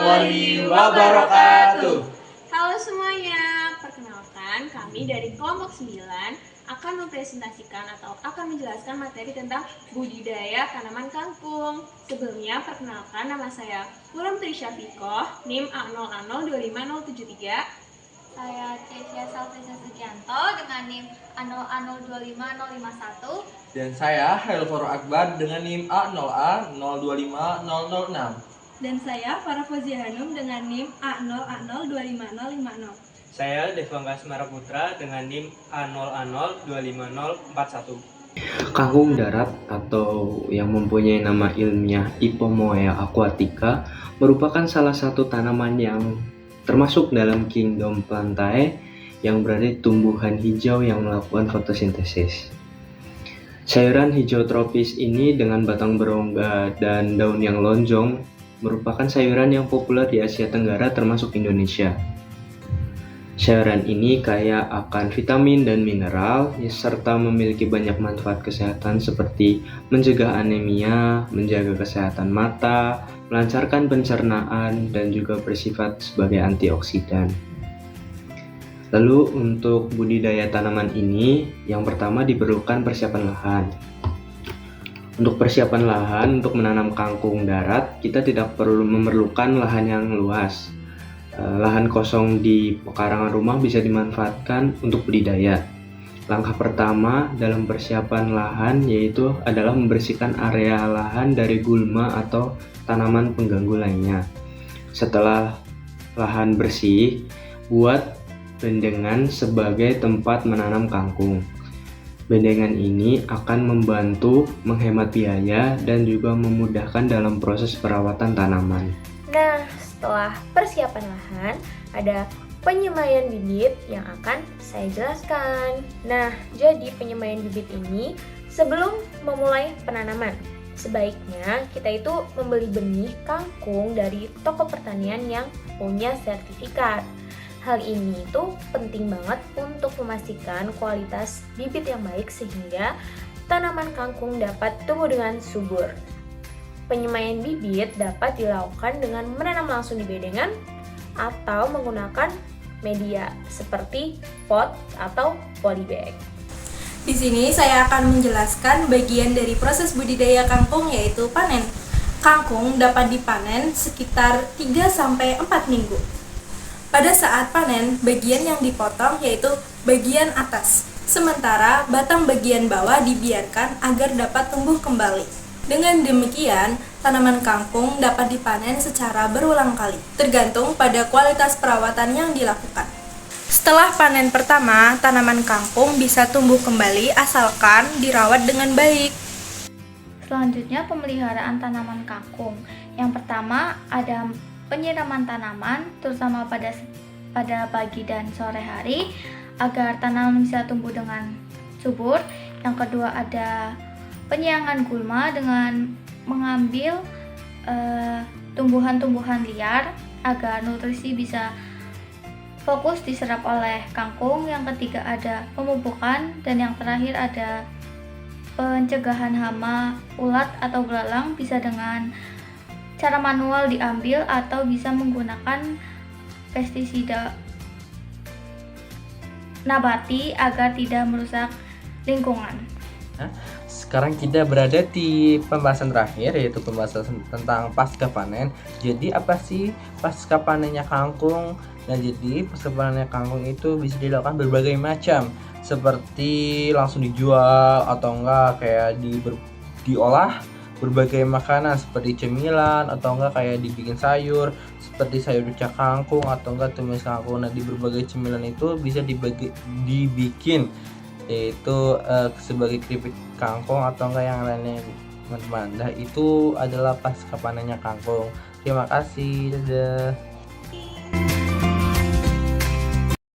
warahmatullahi wabarakatuh. Halo semuanya, perkenalkan kami dari kelompok 9 akan mempresentasikan atau akan menjelaskan materi tentang budidaya tanaman kangkung. Sebelumnya perkenalkan, nama saya Puram Trisyafiqoh, NIM A0A025073. Saya Cecia Salvisa Sugianto dengan NIM A0A025051. Dan saya Helvoro Akbar dengan NIM A0A025006. Dan saya Farah Fozia Hanum dengan NIM A0A025050. Saya Devangga Semara Putra dengan NIM A0A025041. Kangkung darat atau yang mempunyai nama ilmiah Ipomoea aquatica merupakan salah satu tanaman yang termasuk dalam kingdom Plantae yang berarti tumbuhan hijau yang melakukan fotosintesis. Sayuran hijau tropis ini dengan batang berongga dan daun yang lonjong merupakan sayuran yang populer di Asia Tenggara termasuk Indonesia. Sayuran ini kaya akan vitamin dan mineral serta memiliki banyak manfaat kesehatan seperti mencegah anemia, menjaga kesehatan mata, melancarkan pencernaan, dan juga bersifat sebagai antioksidan. Lalu untuk budidaya tanaman ini, yang pertama diperlukan persiapan lahan. Untuk persiapan lahan untuk menanam kangkung darat, kita tidak perlu memerlukan lahan yang luas. Lahan kosong di pekarangan rumah bisa dimanfaatkan untuk budidaya. Langkah pertama dalam persiapan lahan yaitu adalah membersihkan area lahan dari gulma atau tanaman pengganggu lainnya. Setelah lahan bersih, buat bendengan sebagai tempat menanam kangkung. Bendengan ini akan membantu menghemat biaya dan juga memudahkan dalam proses perawatan tanaman. Nah, setelah persiapan lahan, ada penyemaian bibit yang akan saya jelaskan. Nah, jadi penyemaian bibit ini sebelum memulai penanaman. Sebaiknya kita itu membeli benih kangkung dari toko pertanian yang punya sertifikat. Hal ini tuh penting banget untuk memastikan kualitas bibit yang baik sehingga tanaman kangkung dapat tumbuh dengan subur. Penyemaian bibit dapat dilakukan dengan menanam langsung di bedengan atau menggunakan media seperti pot atau polybag. Di sini saya akan menjelaskan bagian dari proses budidaya kangkung yaitu panen. Kangkung dapat dipanen sekitar 3-4 minggu. Pada saat panen, bagian yang dipotong yaitu bagian atas, sementara batang bagian bawah dibiarkan agar dapat tumbuh kembali. Dengan demikian, tanaman kangkung dapat dipanen secara berulang kali, tergantung pada kualitas perawatan yang dilakukan. Setelah panen pertama, tanaman kangkung bisa tumbuh kembali asalkan dirawat dengan baik. Selanjutnya pemeliharaan tanaman kangkung. Yang pertama ada penyiraman tanaman terutama pada pagi dan sore hari agar tanaman bisa tumbuh dengan subur. Yang kedua ada penyiangan gulma dengan mengambil tumbuhan-tumbuhan liar agar nutrisi bisa fokus diserap oleh kangkung. Yang ketiga ada pemupukan dan yang terakhir ada pencegahan hama, ulat atau belalang bisa dengan cara manual diambil atau bisa menggunakan pestisida nabati agar tidak merusak lingkungan. Sekarang kita berada di pembahasan terakhir yaitu pembahasan tentang pasca panen. Jadi apa sih pasca panennya kangkung? Nah, jadi pasca panennya kangkung itu bisa dilakukan berbagai macam, seperti langsung dijual atau enggak kayak diolah berbagai makanan seperti cemilan atau enggak kayak dibikin sayur seperti sayur ucak kangkung atau enggak tumis kangkung. Nah, di berbagai cemilan itu bisa dibikin yaitu sebagai keripik kangkung atau enggak yang lainnya teman-teman. Nah, itu adalah pasca panennya kangkung. Terima kasih, dadah.